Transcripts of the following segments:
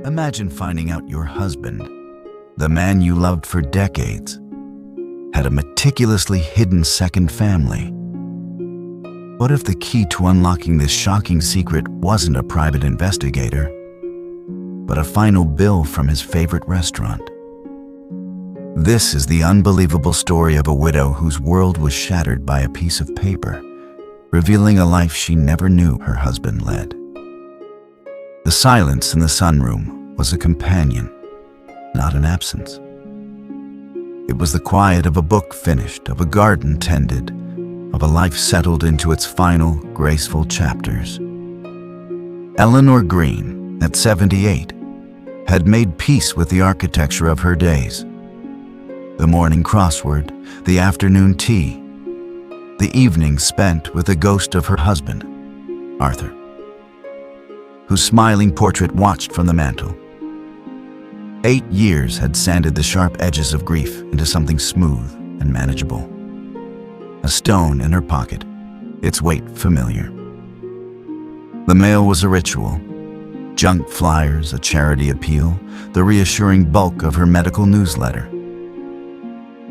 Imagine finding out your husband, the man you loved for decades, had a meticulously hidden second family. What if the key to unlocking this shocking secret wasn't a private investigator, but a final bill from his favorite restaurant? This is the unbelievable story of a widow whose world was shattered by a piece of paper, revealing a life she never knew her husband led. The silence in the sunroom was a companion, not an absence. It was the quiet of a book finished, of a garden tended, of a life settled into its final, graceful chapters. Eleanor Green, at 78, had made peace with the architecture of her days. The morning crossword, the afternoon tea, the evening spent with the ghost of her husband, Arthur, whose smiling portrait watched from the mantel. 8 years had sanded the sharp edges of grief into something smooth and manageable. A stone in her pocket, its weight familiar. The mail was a ritual. Junk flyers, a charity appeal, the reassuring bulk of her medical newsletter.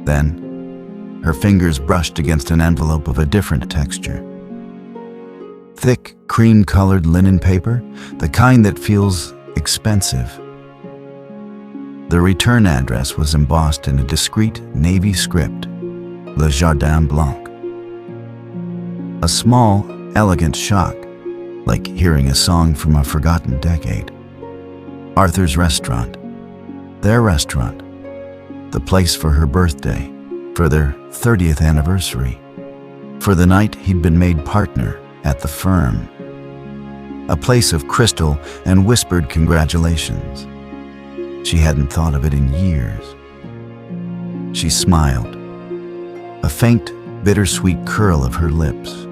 Then, her fingers brushed against an envelope of a different texture. Thick, cream-colored linen paper, the kind that feels expensive. The return address was embossed in a discreet navy script, Le Jardin Blanc. A small, elegant shock, like hearing a song from a forgotten decade. Arthur's restaurant, their restaurant, the place for her birthday, for their 30th anniversary, for the night he'd been made partner at the firm. A place of crystal and whispered congratulations. She hadn't thought of it in years. She smiled, a faint, bittersweet curl of her lips.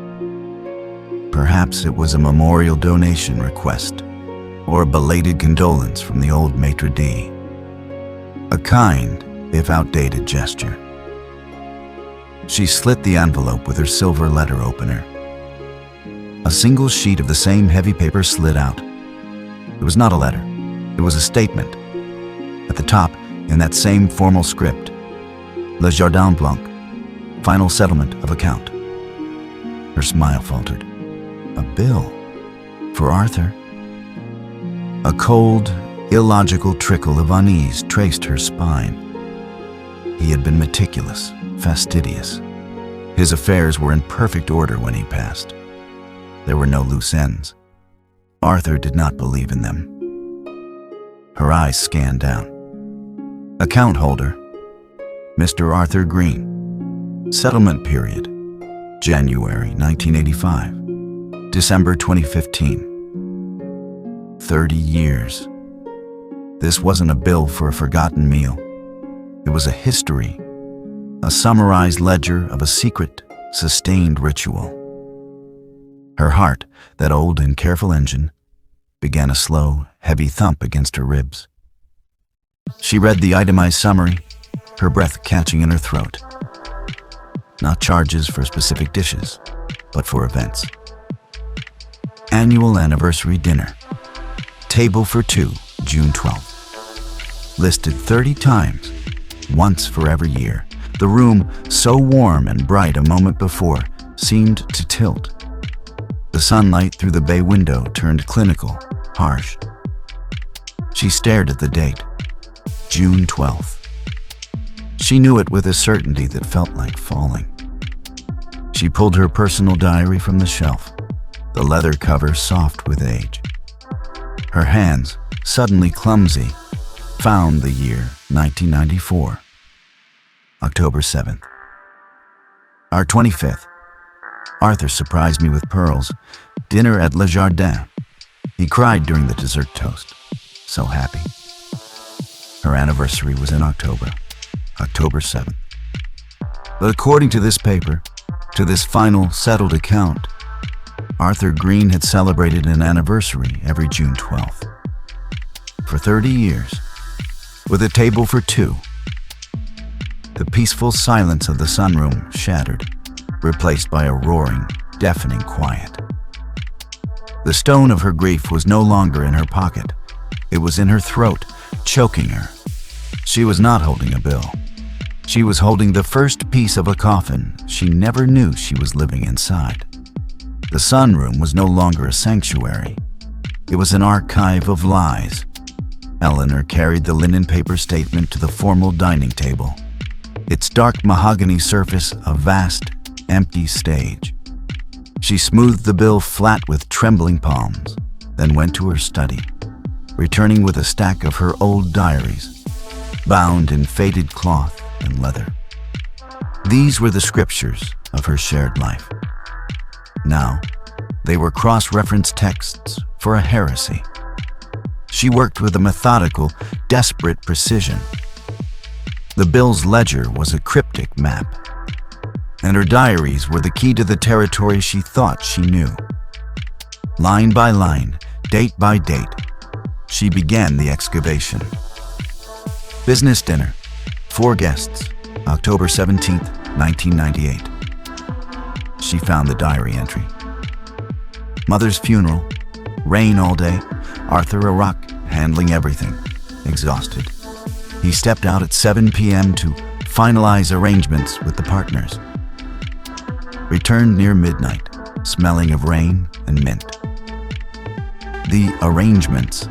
Perhaps it was a memorial donation request or a belated condolence from the old maitre d'. A kind, if outdated, gesture. She slit the envelope with her silver letter opener. A single sheet of the same heavy paper slid out. It was not a letter. It was a statement. At the top, in that same formal script, Le Jardin Blanc, final settlement of account. Her smile faltered. A bill? For Arthur? A cold, illogical trickle of unease traced her spine. He had been meticulous, fastidious. His affairs were in perfect order when he passed. There were no loose ends. Arthur did not believe in them. Her eyes scanned down. Account holder, Mr. Arthur Green. Settlement period, January 1985, December 2015. 30 years. This wasn't a bill for a forgotten meal. It was a history, a summarized ledger of a secret, sustained ritual. Her heart, that old and careful engine, began a slow, heavy thump against her ribs. She read the itemized summary, her breath catching in her throat. Not charges for specific dishes, but for events. Annual anniversary dinner. Table for two, June 12th. Listed 30 times, once for every year. The room, so warm and bright a moment before, seemed to tilt. The sunlight through the bay window turned clinical, harsh. She stared at the date, June 12th. She knew it with a certainty that felt like falling. She pulled her personal diary from the shelf, the leather cover soft with age. Her hands, suddenly clumsy, found the year 1994. October 7th. Our 25th. Arthur surprised me with pearls. Dinner at Le Jardin. He cried during the dessert toast. So happy. Her anniversary was in October, October 7th. But according to this paper, to this final settled account, Arthur Green had celebrated an anniversary every June 12th. For 30 years, with a table for two. The peaceful silence of the sunroom shattered, replaced by a roaring, deafening quiet. The stone of her grief was no longer in her pocket. It was in her throat, choking her. She was not holding a bill. She was holding the first piece of a coffin she never knew she was living inside. The sunroom was no longer a sanctuary. It was an archive of lies. Eleanor carried the linen paper statement to the formal dining table, its dark mahogany surface a vast, empty stage. She smoothed the bill flat with trembling palms, then went to her study, returning with a stack of her old diaries, bound in faded cloth and leather. These were the scriptures of her shared life. Now, they were cross-reference texts for a heresy. She worked with a methodical, desperate precision. The bill's ledger was a cryptic map, and her diaries were the key to the territory she thought she knew. Line by line, date by date, she began the excavation. Business dinner, 4 guests, October 17th, 1998. She found the diary entry. Mother's funeral, rain all day, Arthur a rock, handling everything, exhausted. He stepped out at 7 p.m. to finalize arrangements with the partners. Returned near midnight, smelling of rain and mint. The arrangements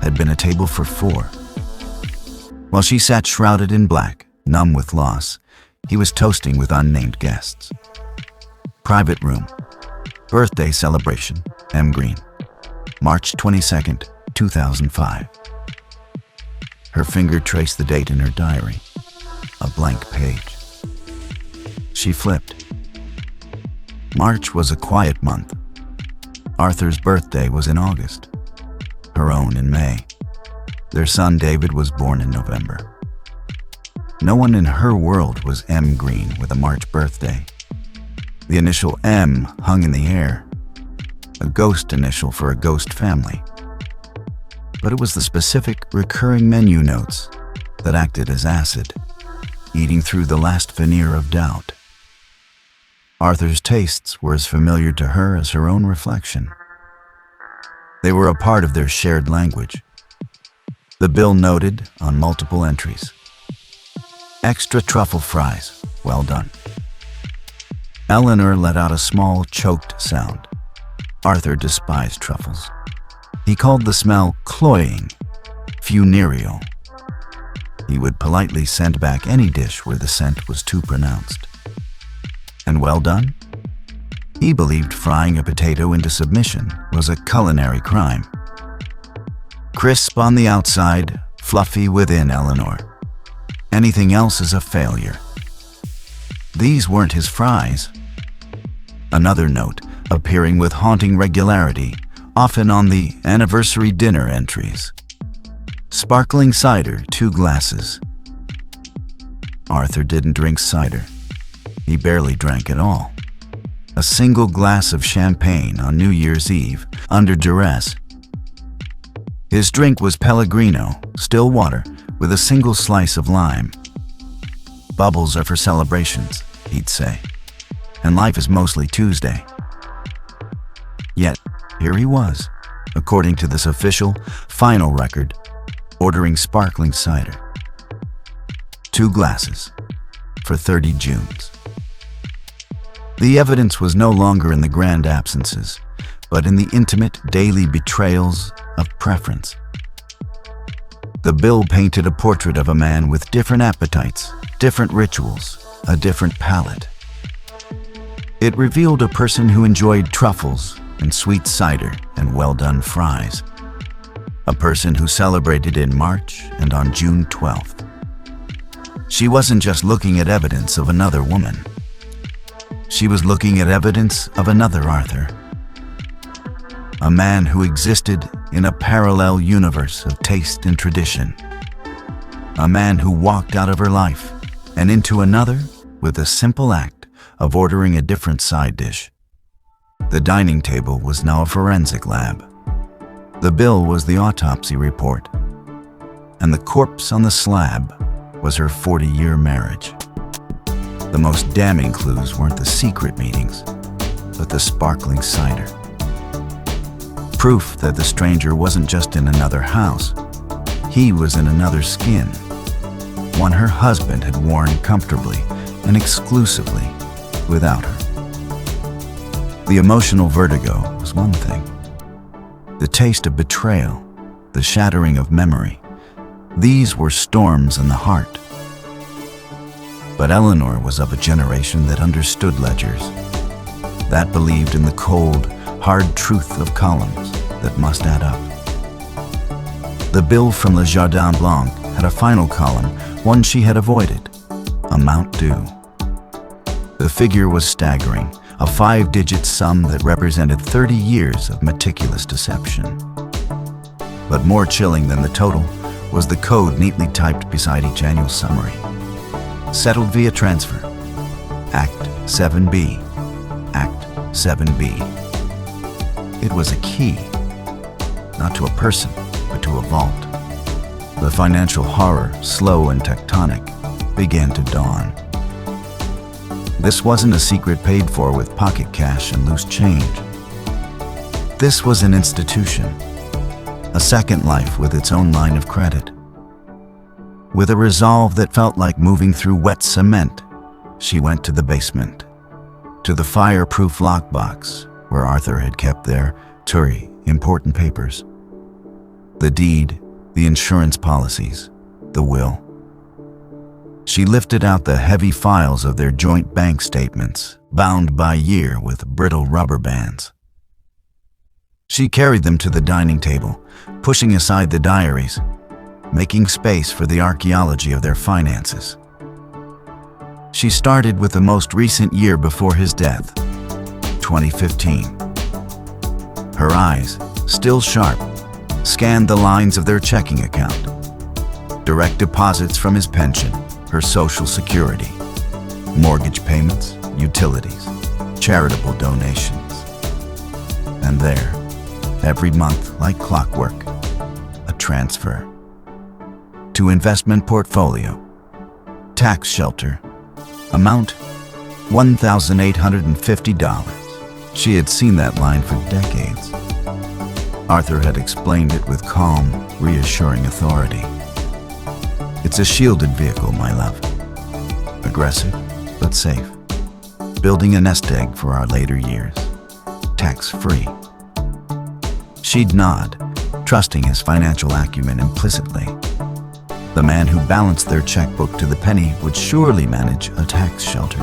had been a table for 4. While she sat shrouded in black, numb with loss, he was toasting with unnamed guests. Private room. Birthday celebration, M. Green. March 22nd, 2005. Her finger traced the date in her diary, a blank page. She flipped. March was a quiet month. Arthur's birthday was in August, her own in May. Their son David was born in November. No one in her world was M. Green with a March birthday. The initial M hung in the air, a ghost initial for a ghost family. But it was the specific recurring menu notes that acted as acid, eating through the last veneer of doubt. Arthur's tastes were as familiar to her as her own reflection. They were a part of their shared language. The bill noted on multiple entries. Extra truffle fries, well done. Eleanor let out a small, choked sound. Arthur despised truffles. He called the smell cloying, funereal. He would politely send back any dish where the scent was too pronounced. And well done? He believed frying a potato into submission was a culinary crime. Crisp on the outside, fluffy within, Eleanor. Anything else is a failure. These weren't his fries. Another note, appearing with haunting regularity, often on the anniversary dinner entries. Sparkling cider, 2 glasses. Arthur didn't drink cider. He barely drank at all. A single glass of champagne on New Year's Eve, under duress. His drink was Pellegrino, still water, with a single slice of lime. Bubbles are for celebrations, he'd say, and life is mostly Tuesday. Yet, here he was, according to this official, final record, ordering sparkling cider. 2 glasses, for 30 Junes. The evidence was no longer in the grand absences, but in the intimate daily betrayals of preference. The bill painted a portrait of a man with different appetites, different rituals, a different palate. It revealed a person who enjoyed truffles and sweet cider and well-done fries. A person who celebrated in March and on June 12th. She wasn't just looking at evidence of another woman. She was looking at evidence of another Arthur. A man who existed in a parallel universe of taste and tradition. A man who walked out of her life and into another with the simple act of ordering a different side dish. The dining table was now a forensic lab. The bill was the autopsy report, and the corpse on the slab was her 40-year marriage. The most damning clues weren't the secret meetings, but the sparkling cider. Proof that the stranger wasn't just in another house, He was in another skin, one her husband had worn comfortably and exclusively without her. The emotional vertigo was one thing. The taste of betrayal, the shattering of memory, these were storms in the heart. But Eleanor was of a generation that understood ledgers, that believed in the cold, hard truth of columns that must add up. The bill from Le Jardin Blanc had a final column, one she had avoided, amount due. The figure was staggering, a 5-digit sum that represented 30 years of meticulous deception. But more chilling than the total was the code neatly typed beside each annual summary. Settled via transfer. Act 7B. Act 7B. It was a key, not to a person, but to a vault. The financial horror, slow and tectonic, began to dawn. This wasn't a secret paid for with pocket cash and loose change. This was an institution, a second life with its own line of credit. With a resolve that felt like moving through wet cement, she went to the basement, to the fireproof lockbox where Arthur had kept their important papers. The deed, the insurance policies, the will. She lifted out the heavy files of their joint bank statements, bound by year with brittle rubber bands. She carried them to the dining table, pushing aside the diaries, making space for the archaeology of their finances. She started with the most recent year before his death, 2015. Her eyes, still sharp, scanned the lines of their checking account. Direct deposits from his pension, her Social Security, mortgage payments, utilities, charitable donations. And there, every month like clockwork, a transfer. To investment portfolio, tax shelter, amount $1,850. She had seen that line for decades. Arthur had explained it with calm, reassuring authority. It's a shielded vehicle, my love. Aggressive, but safe. Building a nest egg for our later years. Tax-free. She'd nod, trusting his financial acumen implicitly. The man who balanced their checkbook to the penny would surely manage a tax shelter.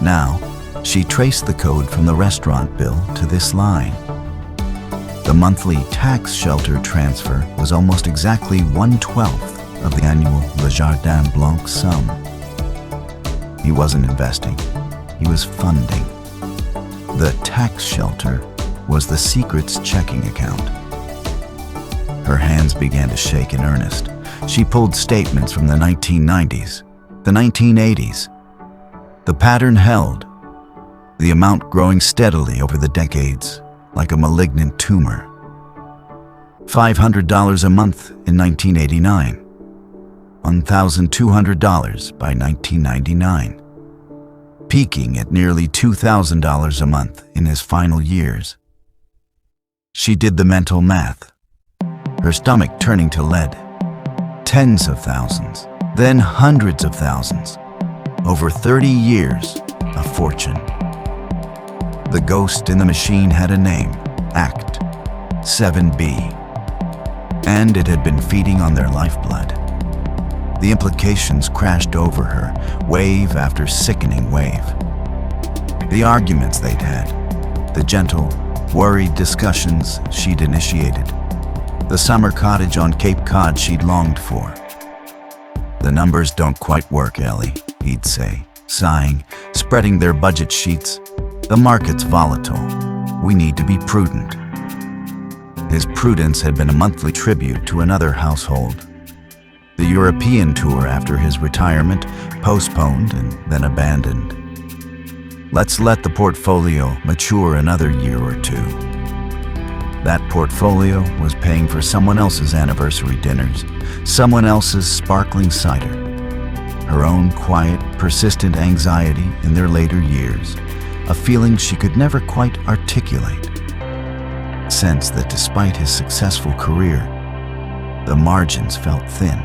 Now, she traced the code from the restaurant bill to this line. The monthly tax shelter transfer was almost exactly 1/12 of the annual Le Jardin Blanc sum. He wasn't investing, he was funding. The tax shelter was the secret's checking account. Her hands began to shake in earnest. She pulled statements from the 1990s, the 1980s. The pattern held, the amount growing steadily over the decades, like a malignant tumor. $500 a month in 1989, $1,200 by 1999, peaking at nearly $2,000 a month in his final years. She did the mental math, her stomach turning to lead. Tens of thousands, then hundreds of thousands. Over 30 years, a fortune. The ghost in the machine had a name, Act 7B. And it had been feeding on their lifeblood. The implications crashed over her, wave after sickening wave. The arguments they'd had, the gentle, worried discussions she'd initiated, the summer cottage on Cape Cod she'd longed for. The numbers don't quite work, Ellie, he'd say, sighing, spreading their budget sheets. The market's volatile. We need to be prudent. His prudence had been a monthly tribute to another household. The European tour after his retirement, postponed and then abandoned. Let's let the portfolio mature another year or two. That portfolio was paying for someone else's anniversary dinners, someone else's sparkling cider, her own quiet, persistent anxiety in their later years, a feeling she could never quite articulate. Sense that despite his successful career, The margins felt thin.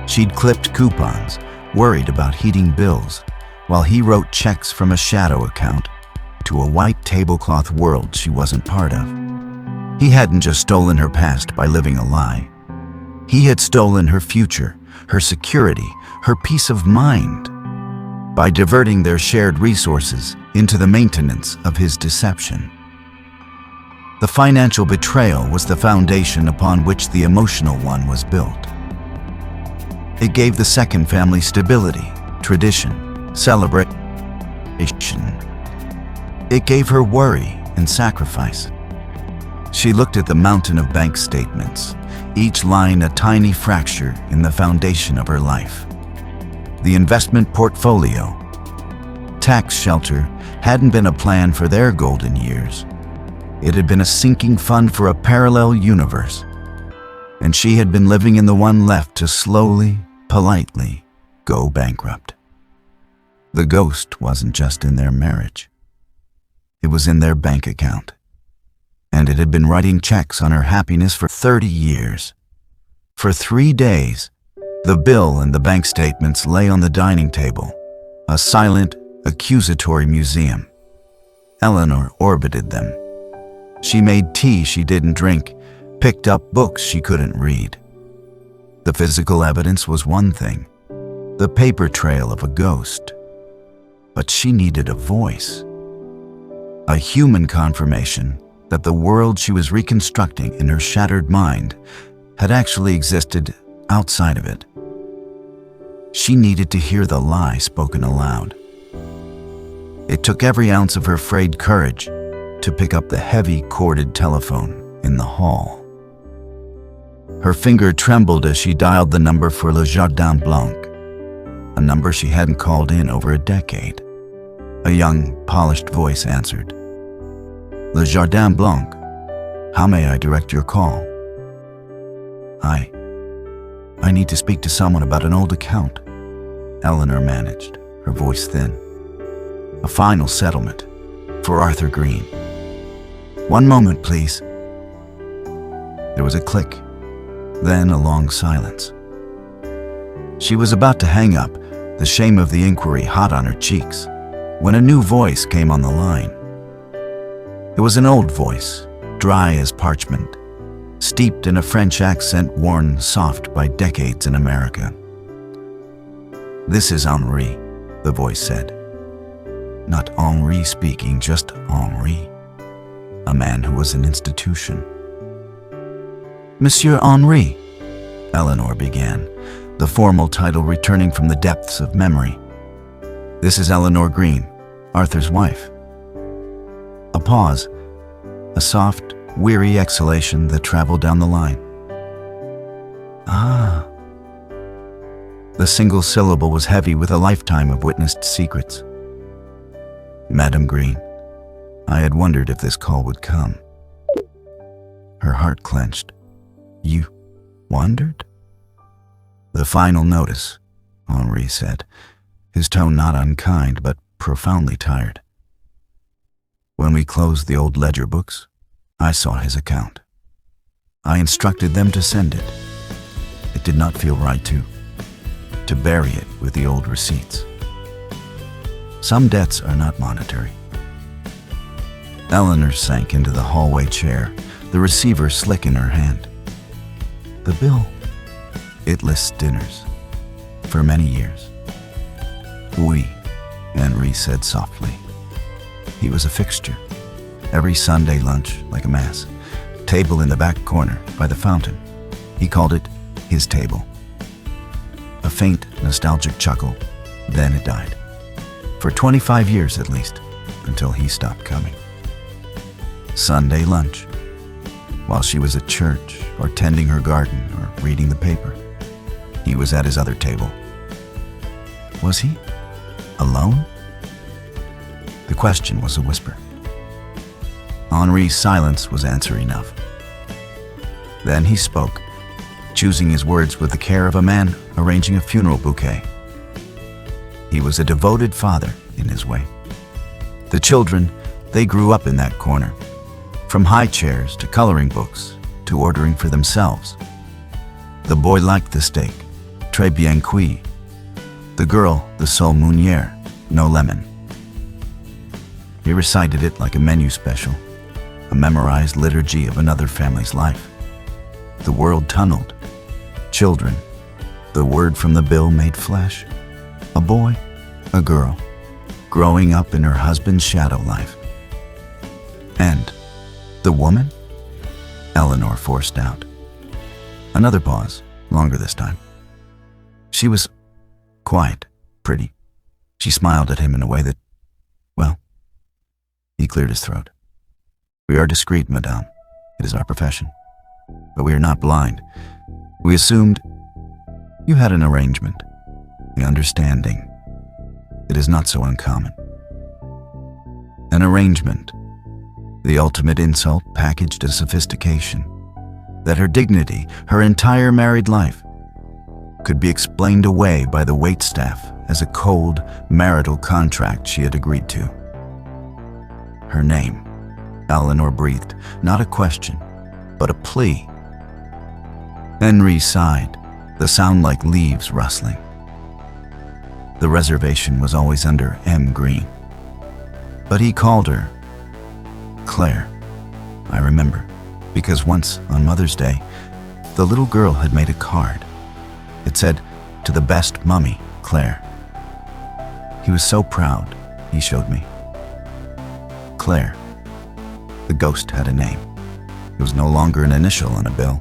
She'd clipped coupons, worried about heating bills, while he wrote checks from a shadow account to a white tablecloth world she wasn't part of. He hadn't just stolen her past by living a lie. He had stolen her future, her security, her peace of mind, by diverting their shared resources into the maintenance of his deception. The financial betrayal was the foundation upon which the emotional one was built. It gave the second family stability, tradition, celebration. It gave her worry and sacrifice. She looked at the mountain of bank statements, each line a tiny fracture in the foundation of her life. The investment portfolio, tax shelter, hadn't been a plan for their golden years. It had been a sinking fund for a parallel universe, and she had been living in the one left to slowly, politely go bankrupt. The ghost wasn't just in their marriage. It was in their bank account, and it had been writing checks on her happiness for 30 years. For 3 days, the bill and the bank statements lay on the dining table, a silent, accusatory museum. Eleanor orbited them. She made tea she didn't drink, picked up books she couldn't read. The physical evidence was one thing, the paper trail of a ghost. But she needed a voice, a human confirmation that the world she was reconstructing in her shattered mind had actually existed outside of it. She needed to hear the lie spoken aloud. It took every ounce of her frayed courage to pick up the heavy corded telephone in the hall. Her finger trembled as she dialed the number for Le Jardin Blanc, a number she hadn't called in over a decade. A young, polished voice answered. Le Jardin Blanc, how may I direct your call? I need to speak to someone about an old account, Eleanor managed, her voice thin. A final settlement for Arthur Green. One moment, please. There was a click, then a long silence. She was about to hang up, the shame of the inquiry hot on her cheeks, when a new voice came on the line. It was an old voice, dry as parchment, steeped in a French accent worn soft by decades in America. This is Henri, the voice said. Not Henri speaking, just Henri, a man who was an institution. Monsieur Henri, Eleanor began, the formal title returning from the depths of memory. This is Eleanor Green, Arthur's wife. A pause, a soft, weary exhalation that traveled down the line. Ah. The single syllable was heavy with a lifetime of witnessed secrets. Madame Green, I had wondered if this call would come. Her heart clenched. You wondered? The final notice, Henri said, his tone not unkind but profoundly tired. When we closed the old ledger books, I saw his account. I instructed them to send it. It did not feel right to bury it with the old receipts. Some debts are not monetary. Eleanor sank into the hallway chair, the receiver slick in her hand. The bill. It lists dinners. For many years. Oui, Henri said softly. He was a fixture. Every Sunday lunch, like a mass. Table in the back corner, by the fountain. He called it his table. A faint, nostalgic chuckle, then it died. For 25 years at least, until he stopped coming. Sunday lunch. While she was at church, or tending her garden, or reading the paper. He was at his other table. Was he? Alone? The question was a whisper. Henri's silence was answer enough. Then he spoke, choosing his words with the care of a man arranging a funeral bouquet. He was a devoted father in his way. The children, they grew up in that corner, from high chairs to coloring books, to ordering for themselves. The boy liked the steak, très bien cuit. The girl, the sole meunière, no lemon. He recited it like a menu special, a memorized liturgy of another family's life. The world tunneled. Children, the word from the bill made flesh. A boy, a girl, growing up in her husband's shadow life. And the woman? Eleanor forced out. Another pause, longer this time. She was quiet, pretty. She smiled at him in a way that, well, he cleared his throat. We are discreet, madame. It is our profession. But we are not blind. We assumed you had an arrangement, the understanding. It is not so uncommon. An arrangement, the ultimate insult packaged as sophistication, that her dignity, her entire married life, could be explained away by the waitstaff as a cold marital contract she had agreed to. Her name, Eleanor breathed, not a question, but a plea. Henry sighed, the sound like leaves rustling. The reservation was always under M. Green. But he called her Claire. I remember, because once on Mother's Day, the little girl had made a card. It said, "To the best mummy, Claire." He was so proud, he showed me. Claire. The ghost had a name. It was no longer an initial on a bill.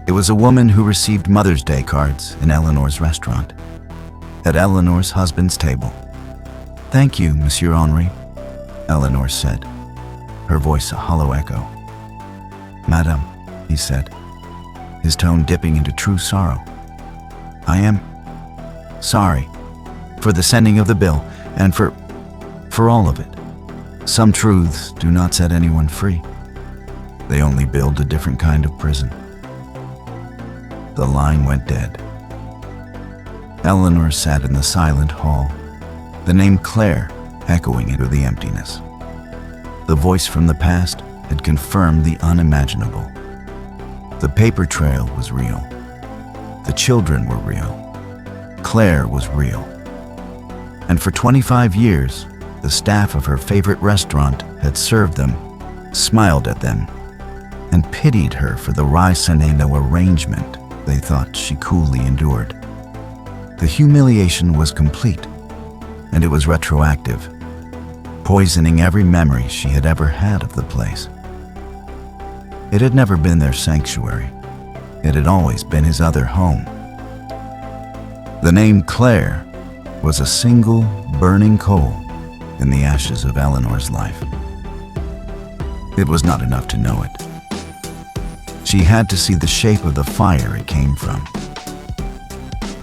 It was a woman who received Mother's Day cards in Eleanor's restaurant, at Eleanor's husband's table. "Thank you, Monsieur Henri," Eleanor said, her voice a hollow echo. "Madame," he said, his tone dipping into true sorrow. "I am sorry for the sending of the bill and for all of it. Some truths do not set anyone free. They only build a different kind of prison." The line went dead. Eleanor sat in the silent hall, the name Claire echoing into the emptiness. The voice from the past had confirmed the unimaginable. The paper trail was real. The children were real. Claire was real. And for 25 years, the staff of her favorite restaurant had served them, smiled at them, and pitied her for the Rye-Seneno arrangement they thought she coolly endured. The humiliation was complete, and it was retroactive, poisoning every memory she had ever had of the place. It had never been their sanctuary. It had always been his other home. The name Claire was a single burning coal in the ashes of Eleanor's life. It was not enough to know it. She had to see the shape of the fire it came from.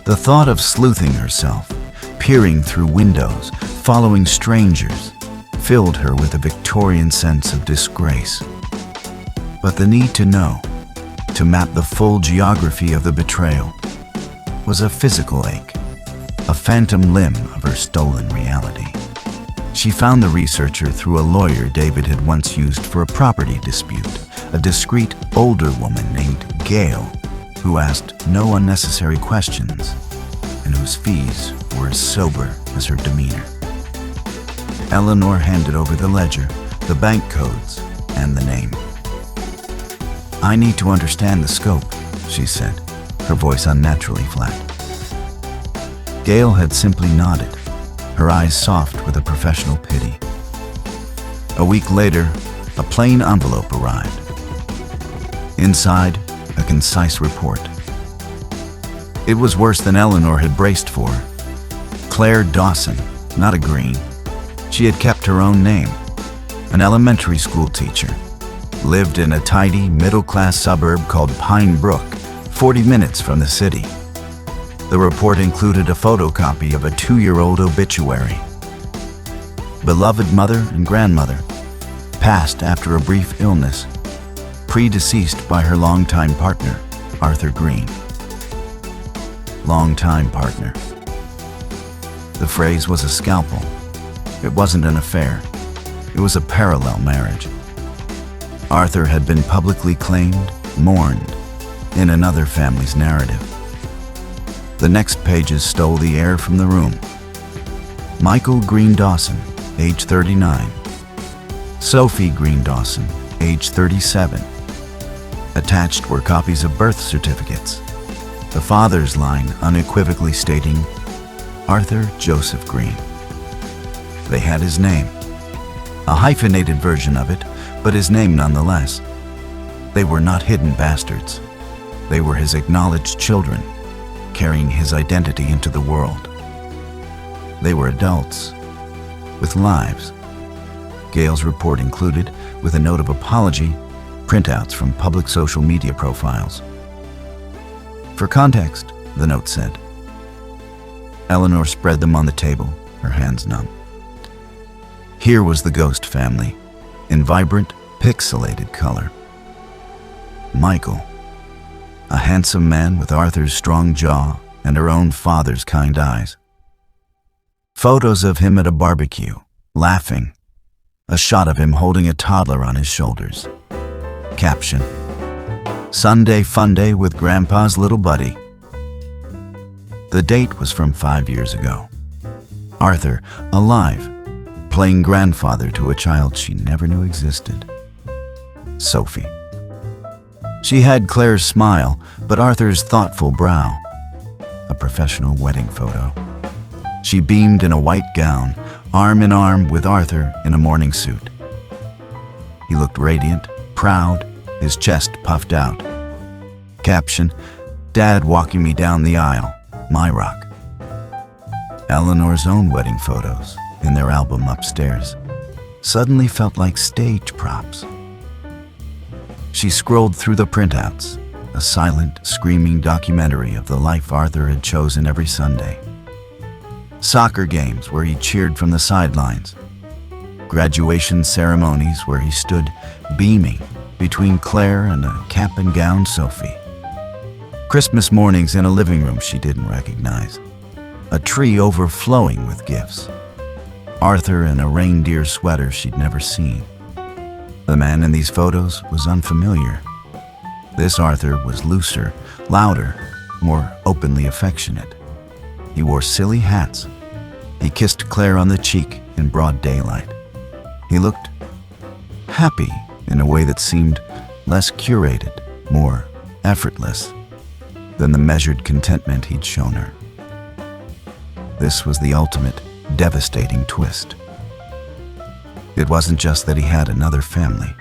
The thought of sleuthing herself, peering through windows, following strangers, filled her with a Victorian sense of disgrace. But the need to know, to map the full geography of the betrayal, was a physical ache, a phantom limb of her stolen reality. She found the researcher through a lawyer David had once used for a property dispute, a discreet older woman named Gail, who asked no unnecessary questions and whose fees were as sober as her demeanor. Eleanor handed over the ledger, the bank codes, and the name. "I need to understand the scope," she said, her voice unnaturally flat. Gail had simply nodded, her eyes soft with a professional pity. A week later, a plain envelope arrived. Inside, a concise report. It was worse than Eleanor had braced for. Claire Dawson, not a Green. She had kept her own name, an elementary school teacher, lived in a tidy, middle-class suburb called Pine Brook, 40 minutes from the city. The report included a photocopy of a 2-year-old obituary. Beloved mother and grandmother, passed after a brief illness, predeceased by her longtime partner, Arthur Green. Longtime partner. The phrase was a scalpel. It wasn't an affair. It was a parallel marriage. Arthur had been publicly claimed mourned in another family's narrative. The next pages stole the air from the room. Michael Green Dawson, age 39. Sophie Green Dawson, age 37. Attached were copies of birth certificates, the father's line unequivocally stating, Arthur Joseph Green. They had his name, a hyphenated version of it, but his name nonetheless. They were not hidden bastards. They were his acknowledged children, carrying his identity into the world. They were adults, with lives. Gale's report included, with a note of apology, printouts from public social media profiles. For context, the note said. Eleanor spread them on the table, her hands numb. Here was the Ghost family, in vibrant, pixelated color. Michael, a handsome man with Arthur's strong jaw and her own father's kind eyes. Photos of him at a barbecue, laughing. A shot of him holding a toddler on his shoulders. Caption: Sunday fun day with Grandpa's little buddy. The date was from 5 years ago. Arthur, alive, playing grandfather to a child she never knew existed. Sophie. She had Claire's smile, but Arthur's thoughtful brow. A professional wedding photo. She beamed in a white gown, arm in arm with Arthur in a morning suit. He looked radiant, proud, his chest puffed out. Caption: Dad walking me down the aisle, my rock. Eleanor's own wedding photos, in their album upstairs, suddenly felt like stage props. She scrolled through the printouts, a silent, screaming documentary of the life Arthur had chosen every Sunday. Soccer games where he cheered from the sidelines. Graduation ceremonies where he stood beaming between Claire and a cap and gown Sophie. Christmas mornings in a living room she didn't recognize. A tree overflowing with gifts. Arthur in a reindeer sweater she'd never seen. The man in these photos was unfamiliar. This Arthur was looser, louder, more openly affectionate. He wore silly hats. He kissed Claire on the cheek in broad daylight. He looked happy in a way that seemed less curated, more effortless than the measured contentment he'd shown her. This was the ultimate, devastating twist. It wasn't just that he had another family.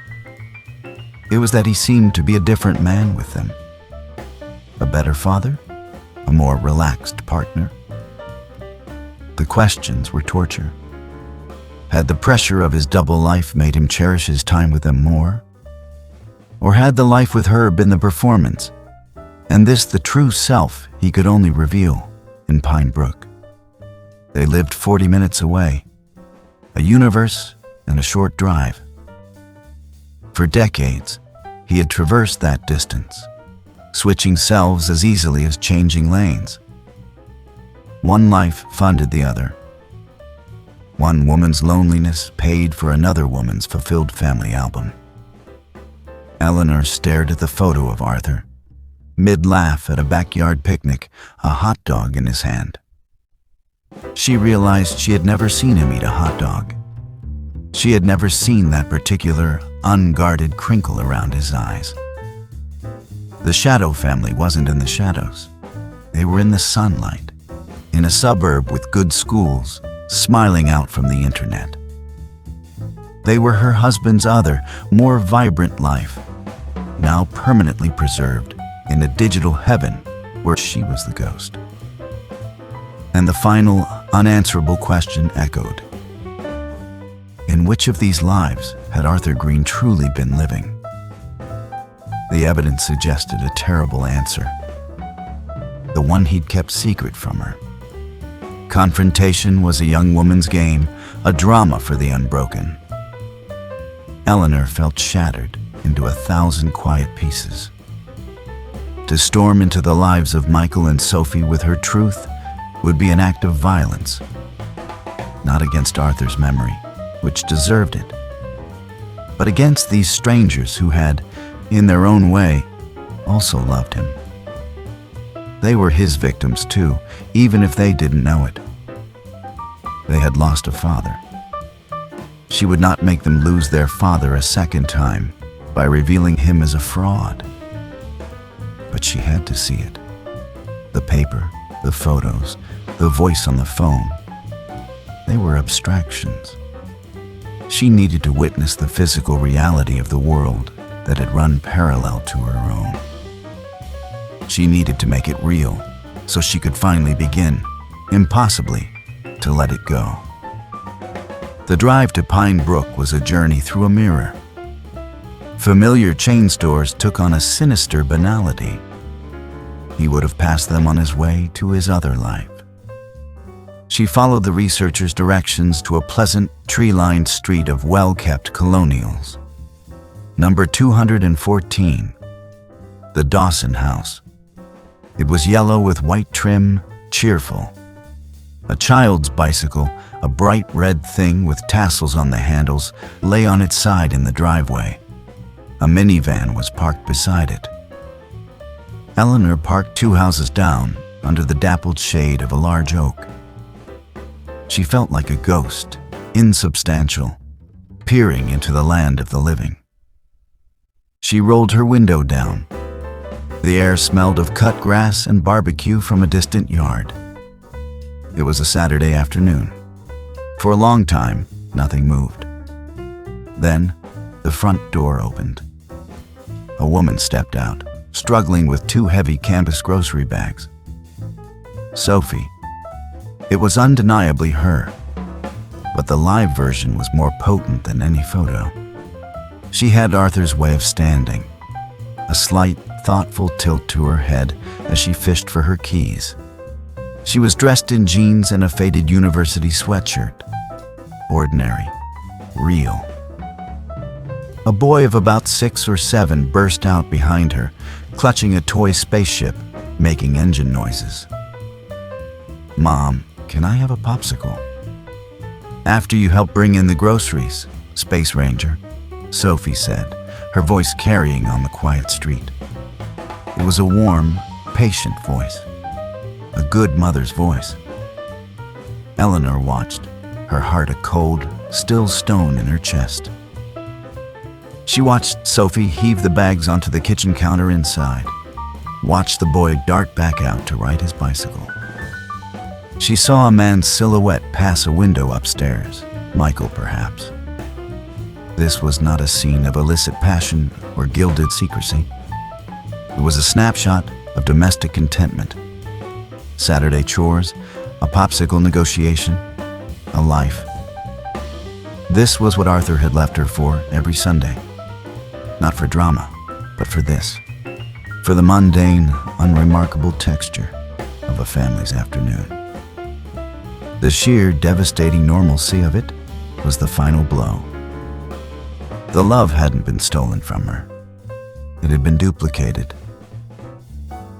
It was that he seemed to be a different man with them. A better father? A more relaxed partner? The questions were torture. Had the pressure of his double life made him cherish his time with them more? Or had the life with her been the performance, and this the true self he could only reveal in Pine Brook? They lived 40 minutes away, a universe and a short drive. For decades, he had traversed that distance, switching selves as easily as changing lanes. One life funded the other. One woman's loneliness paid for another woman's fulfilled family album. Eleanor stared at the photo of Arthur, mid-laugh at a backyard picnic, a hot dog in his hand. She realized she had never seen him eat a hot dog. She had never seen that particular, unguarded crinkle around his eyes. The Shadow family wasn't in the shadows. They were in the sunlight, in a suburb with good schools, smiling out from the internet. They were her husband's other, more vibrant life, now permanently preserved in a digital heaven where she was the ghost. And the final, unanswerable question echoed. In which of these lives had Arthur Green truly been living? The evidence suggested a terrible answer. The one he'd kept secret from her. Confrontation was a young woman's game, a drama for the unbroken. Eleanor felt shattered into 1,000 quiet pieces. To storm into the lives of Michael and Sophie with her truth would be an act of violence, not against Arthur's memory, which deserved it, but against these strangers who had, in their own way, also loved him. They were his victims too, even if they didn't know it. They had lost a father. She would not make them lose their father a second time by revealing him as a fraud. But she had to see it. The paper, the photos, the voice on the phone. They were abstractions. She needed to witness the physical reality of the world that had run parallel to her own. She needed to make it real so she could finally begin, impossibly, to let it go. The drive to Pine Brook was a journey through a mirror. Familiar chain stores took on a sinister banality. He would have passed them on his way to his other life. She followed the researcher's directions to a pleasant, tree-lined street of well-kept colonials. Number 214, the Dawson House. It was yellow with white trim, cheerful. A child's bicycle, a bright red thing with tassels on the handles, lay on its side in the driveway. A minivan was parked beside it. Eleanor parked 2 houses down, under the dappled shade of a large oak. She felt like a ghost, insubstantial, peering into the land of the living. She rolled her window down. The air smelled of cut grass and barbecue from a distant yard. It was a Saturday afternoon. For a long time, nothing moved. Then, the front door opened. A woman stepped out, struggling with 2 heavy canvas grocery bags. Sophie. It was undeniably her, but the live version was more potent than any photo. She had Arthur's way of standing, a slight, thoughtful tilt to her head as she fished for her keys. She was dressed in jeans and a faded university sweatshirt. Ordinary, real. A boy of about 6 or 7 burst out behind her, clutching a toy spaceship, making engine noises. "Mom, can I have a popsicle?" "After you help bring in the groceries, Space Ranger," Sophie said, her voice carrying on the quiet street. It was a warm, patient voice, a good mother's voice. Eleanor watched, her heart a cold, still stone in her chest. She watched Sophie heave the bags onto the kitchen counter inside, watched the boy dart back out to ride his bicycle. She saw a man's silhouette pass a window upstairs, Michael perhaps. This was not a scene of illicit passion or gilded secrecy. It was a snapshot of domestic contentment. Saturday chores, a popsicle negotiation, a life. This was what Arthur had left her for every Sunday. Not for drama, but for this. For the mundane, unremarkable texture of a family's afternoon. The sheer, devastating normalcy of it was the final blow. The love hadn't been stolen from her. It had been duplicated.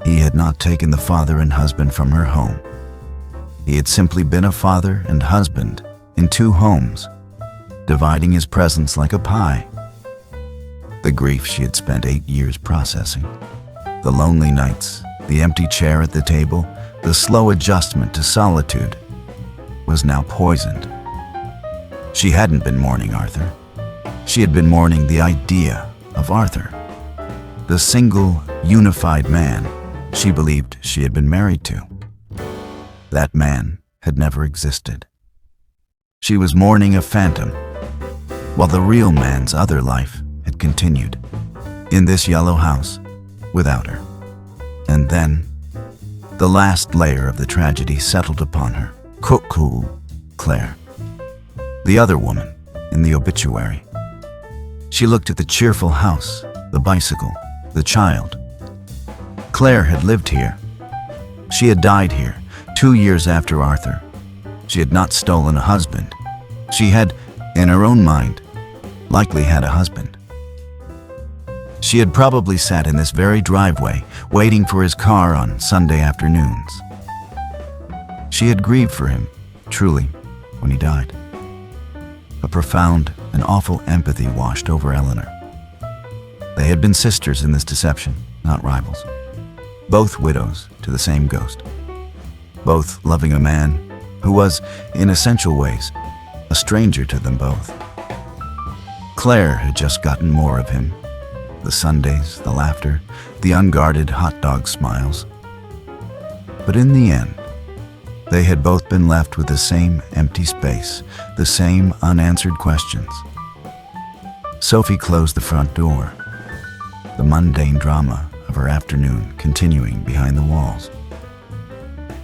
He had not taken the father and husband from her home. He had simply been a father and husband in 2 homes, dividing his presence like a pie. The grief she had spent 8 years processing, the lonely nights, the empty chair at the table, the slow adjustment to solitude, was now poisoned. She hadn't been mourning Arthur. She had been mourning the idea of Arthur, the single, unified man she believed she had been married to. That man had never existed. She was mourning a phantom, while the real man's other life had continued, in this yellow house, without her. And then, the last layer of the tragedy settled upon her. Cuckoo, Claire. The other woman in the obituary. She looked at the cheerful house, the bicycle, the child. Claire had lived here. She had died here 2 years after Arthur. She had not stolen a husband. She had, in her own mind, likely had a husband. She had probably sat in this very driveway, waiting for his car on Sunday afternoons. She had grieved for him, truly, when he died. A profound and awful empathy washed over Eleanor. They had been sisters in this deception, not rivals. Both widows to the same ghost. Both loving a man who was, in essential ways, a stranger to them both. Claire had just gotten more of him. The Sundays, the laughter, the unguarded hot dog smiles. But in the end, they had both been left with the same empty space, the same unanswered questions. Sophie closed the front door, the mundane drama of her afternoon continuing behind the walls.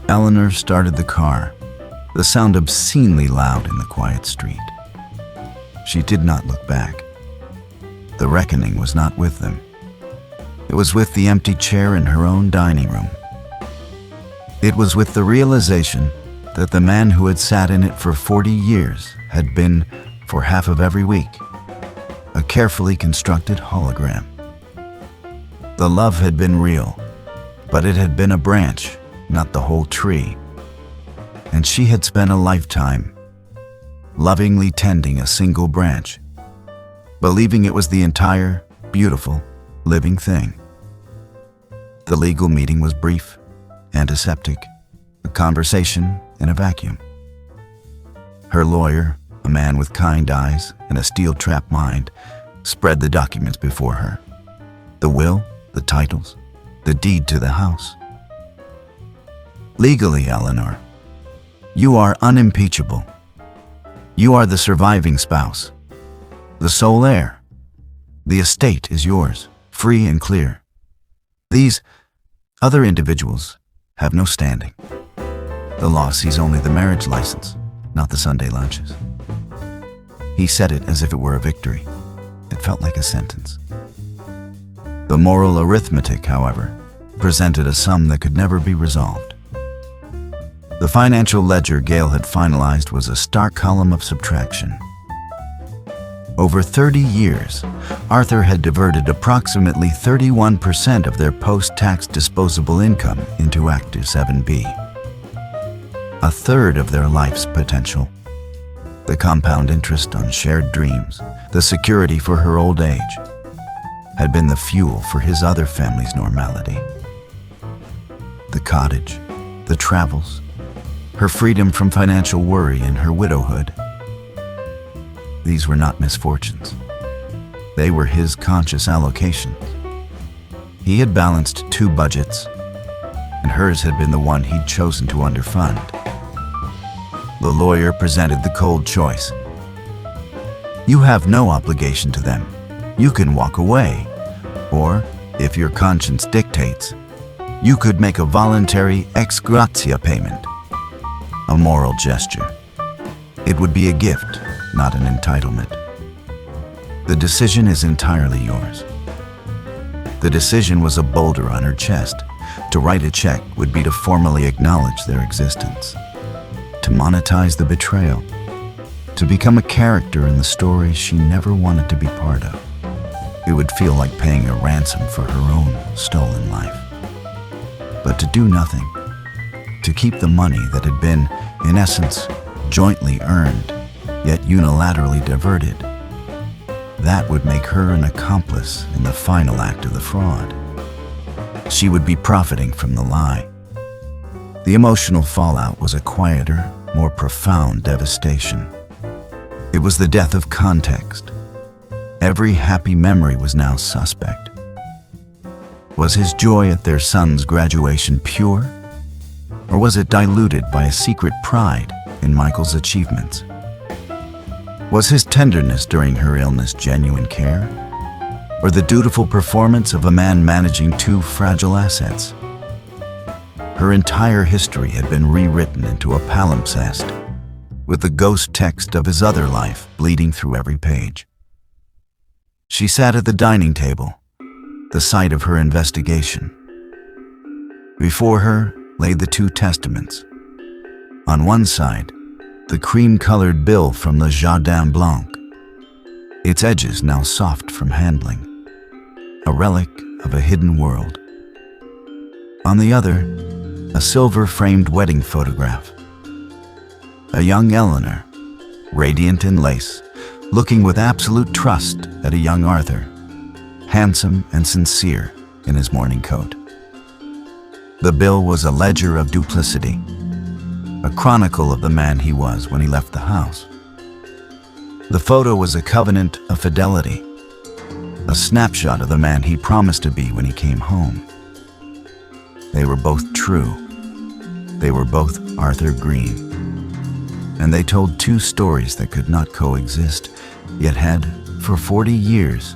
Eleanor started the car, the sound obscenely loud in the quiet street. She did not look back. The reckoning was not with them. It was with the empty chair in her own dining room. It was with the realization that the man who had sat in it for 40 years had been, for half of every week, a carefully constructed hologram. The love had been real, but it had been a branch, not the whole tree. And she had spent a lifetime lovingly tending a single branch, believing it was the entire, beautiful, living thing. The legal meeting was brief, antiseptic, a conversation in a vacuum. Her lawyer, a man with kind eyes and a steel-trap mind, spread the documents before her. The will, the titles, the deed to the house. Legally, Eleanor, you are unimpeachable. You are the surviving spouse, the sole heir. The estate is yours, free and clear. These other individuals have no standing. The law sees only the marriage license, not the Sunday lunches. He said it as if it were a victory. It felt like a sentence. The moral arithmetic, however, presented a sum that could never be resolved. The financial ledger Gail had finalized was a stark column of subtraction. Over 30 years, Arthur had diverted approximately 31% of their post-tax disposable income into Active 7B. A third of their life's potential. The compound interest on shared dreams, the security for her old age, had been the fuel for his other family's normality. The cottage, the travels, her freedom from financial worry in her widowhood. These were not misfortunes. They were his conscious allocations. He had balanced two budgets, and hers had been the one he'd chosen to underfund. The lawyer presented the cold choice. You have no obligation to them. You can walk away. Or, if your conscience dictates, you could make a voluntary ex gratia payment. A moral gesture. It would be a gift, not an entitlement. The decision is entirely yours. The decision was a boulder on her chest. To write a check would be to formally acknowledge their existence, to monetize the betrayal, to become a character in the story she never wanted to be part of. It would feel like paying a ransom for her own stolen life. But to do nothing, to keep the money that had been, in essence, jointly earned, yet unilaterally diverted, that would make her an accomplice in the final act of the fraud. She would be profiting from the lie. The emotional fallout was a quieter, more profound devastation. It was the death of context. Every happy memory was now suspect. Was his joy at their son's graduation pure? Or was it diluted by a secret pride in Michael's achievements? Was his tenderness during her illness genuine care? Or the dutiful performance of a man managing two fragile assets? Her entire history had been rewritten into a palimpsest, with the ghost text of his other life bleeding through every page. She sat at the dining table, the site of her investigation. Before her lay the two testaments. On one side, the cream-colored bill from the Jardin Blanc, its edges now soft from handling, a relic of a hidden world. On the other, a silver-framed wedding photograph. A young Eleanor, radiant in lace, looking with absolute trust at a young Arthur, handsome and sincere, in his morning coat. The bill was a ledger of duplicity, a chronicle of the man he was when he left the house. The photo was a covenant of fidelity, a snapshot of the man he promised to be when he came home. They were both true. They were both Arthur Green. And they told two stories that could not coexist, yet had, for 40 years,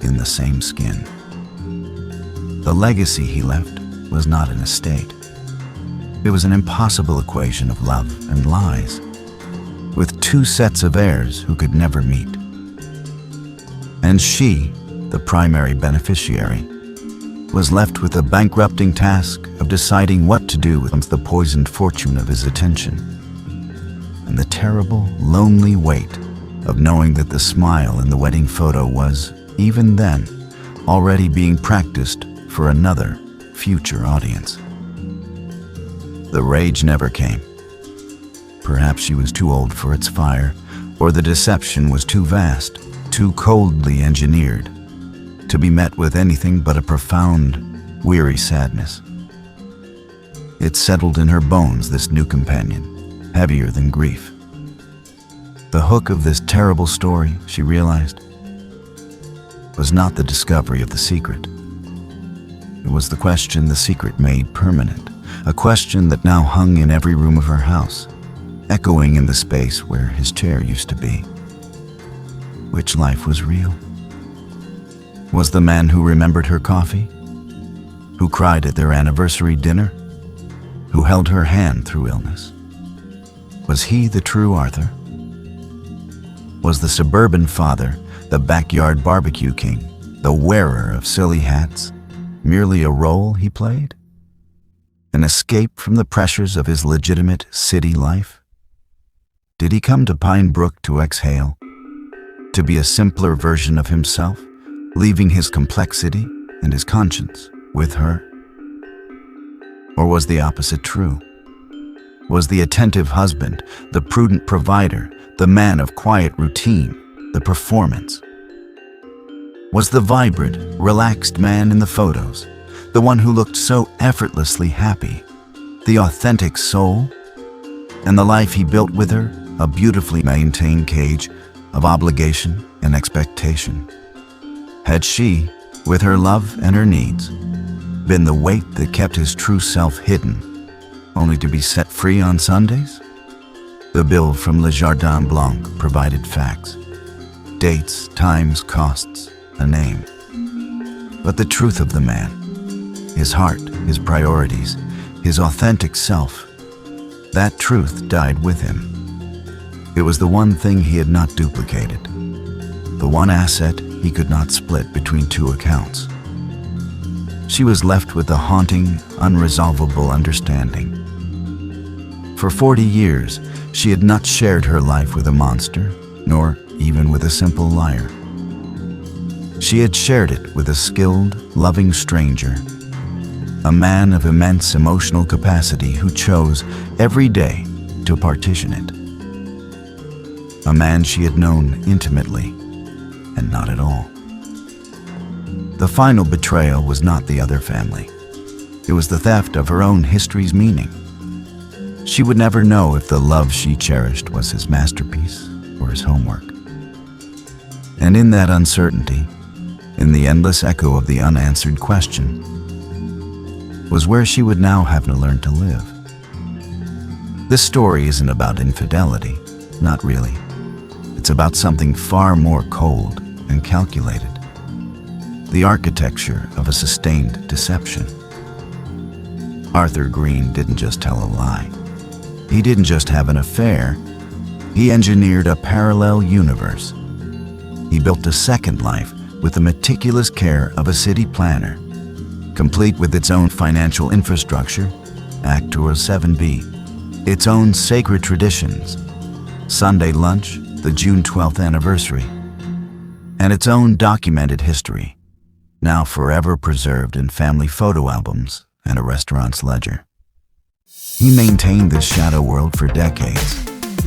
in the same skin. The legacy he left was not an estate. It was an impossible equation of love and lies, with two sets of heirs who could never meet. And she, the primary beneficiary, was left with the bankrupting task of deciding what to do with the poisoned fortune of his attention, and the terrible, lonely weight of knowing that the smile in the wedding photo was, even then, already being practiced for another, future audience. The rage never came. Perhaps she was too old for its fire, or the deception was too vast, too coldly engineered, to be met with anything but a profound, weary sadness. It settled in her bones, this new companion, heavier than grief. The hook of this terrible story, she realized, was not the discovery of the secret. It was the question the secret made permanent, a question that now hung in every room of her house, echoing in the space where his chair used to be. Which life was real? Was the man who remembered her coffee, who cried at their anniversary dinner, who held her hand through illness? Was he the true Arthur? Was the suburban father, the backyard barbecue king, the wearer of silly hats, merely a role he played? An escape from the pressures of his legitimate city life? Did he come to Pine Brook to exhale, to be a simpler version of himself, leaving his complexity and his conscience with her? Or was the opposite true? Was the attentive husband, the prudent provider, the man of quiet routine, the performance? Was the vibrant, relaxed man in the photos, the one who looked so effortlessly happy, the authentic soul? And the life he built with her, a beautifully maintained cage of obligation and expectation? Had she, with her love and her needs, been the weight that kept his true self hidden, only to be set free on Sundays? The bill from Le Jardin Blanc provided facts, dates, times, costs, a name. But the truth of the man, his heart, his priorities, his authentic self, that truth died with him. It was the one thing he had not duplicated, the one asset he could not split between two accounts. She was left with a haunting, unresolvable understanding. For 40 years, she had not shared her life with a monster, nor even with a simple liar. She had shared it with a skilled, loving stranger, a man of immense emotional capacity who chose every day to partition it. A man she had known intimately, and not at all. The final betrayal was not the other family. It was the theft of her own history's meaning. She would never know if the love she cherished was his masterpiece or his homework. And in that uncertainty, in the endless echo of the unanswered question, was where she would now have to learn to live. This story isn't about infidelity, not really. It's about something far more cold and calculated. The architecture of a sustained deception. Arthur Green didn't just tell a lie. He didn't just have an affair. He engineered a parallel universe. He built a second life with the meticulous care of a city planner, complete with its own financial infrastructure, Act 207B, its own sacred traditions, Sunday lunch, the June 12th anniversary, and its own documented history, now forever preserved in family photo albums and a restaurant's ledger. He maintained this shadow world for decades,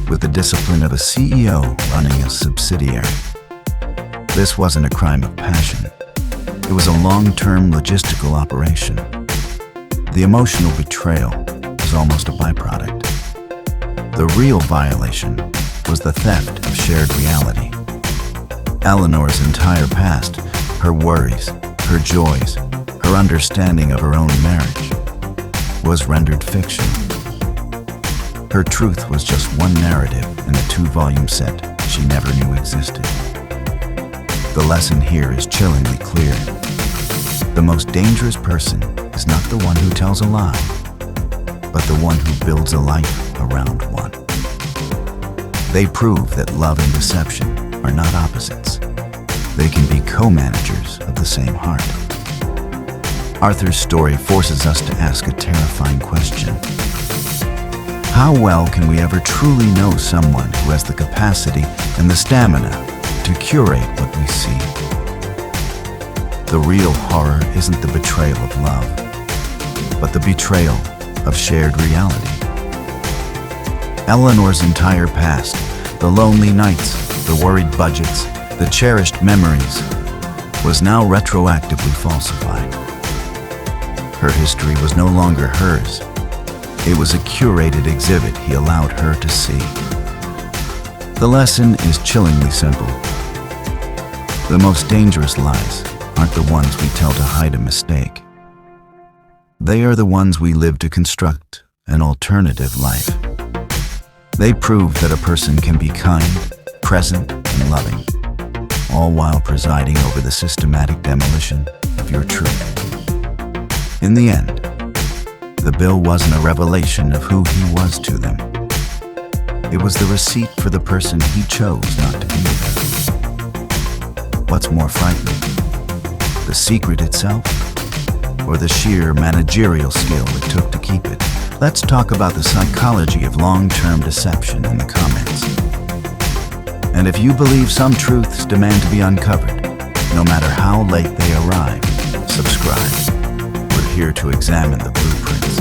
with the discipline of a CEO running a subsidiary. This wasn't a crime of passion. It was a long-term logistical operation. The emotional betrayal was almost a byproduct. The real violation was the theft of shared reality. Eleanor's entire past, her worries, her joys, her understanding of her own marriage, was rendered fiction. Her truth was just one narrative in a 2-volume set she never knew existed. The lesson here is chillingly clear. The most dangerous person is not the one who tells a lie, but the one who builds a life around one. They prove that love and deception are not opposites. They can be co-managers of the same heart. Arthur's story forces us to ask a terrifying question. How well can we ever truly know someone who has the capacity and the stamina to curate what we see? The real horror isn't the betrayal of love, but the betrayal of shared reality. Eleanor's entire past, the lonely nights, the worried budgets, the cherished memories, was now retroactively falsified. Her history was no longer hers. It was a curated exhibit he allowed her to see. The lesson is chillingly simple. The most dangerous lies aren't the ones we tell to hide a mistake. They are the ones we live to construct an alternative life. They prove that a person can be kind, present, and loving, all while presiding over the systematic demolition of your truth. In the end, the bill wasn't a revelation of who he was to them. It was the receipt for the person he chose not to be with. What's more frightening, the secret itself, or the sheer managerial skill it took to keep it? Let's talk about the psychology of long-term deception in the comments. And if you believe some truths demand to be uncovered, no matter how late they arrive, subscribe. We're here to examine the blueprints.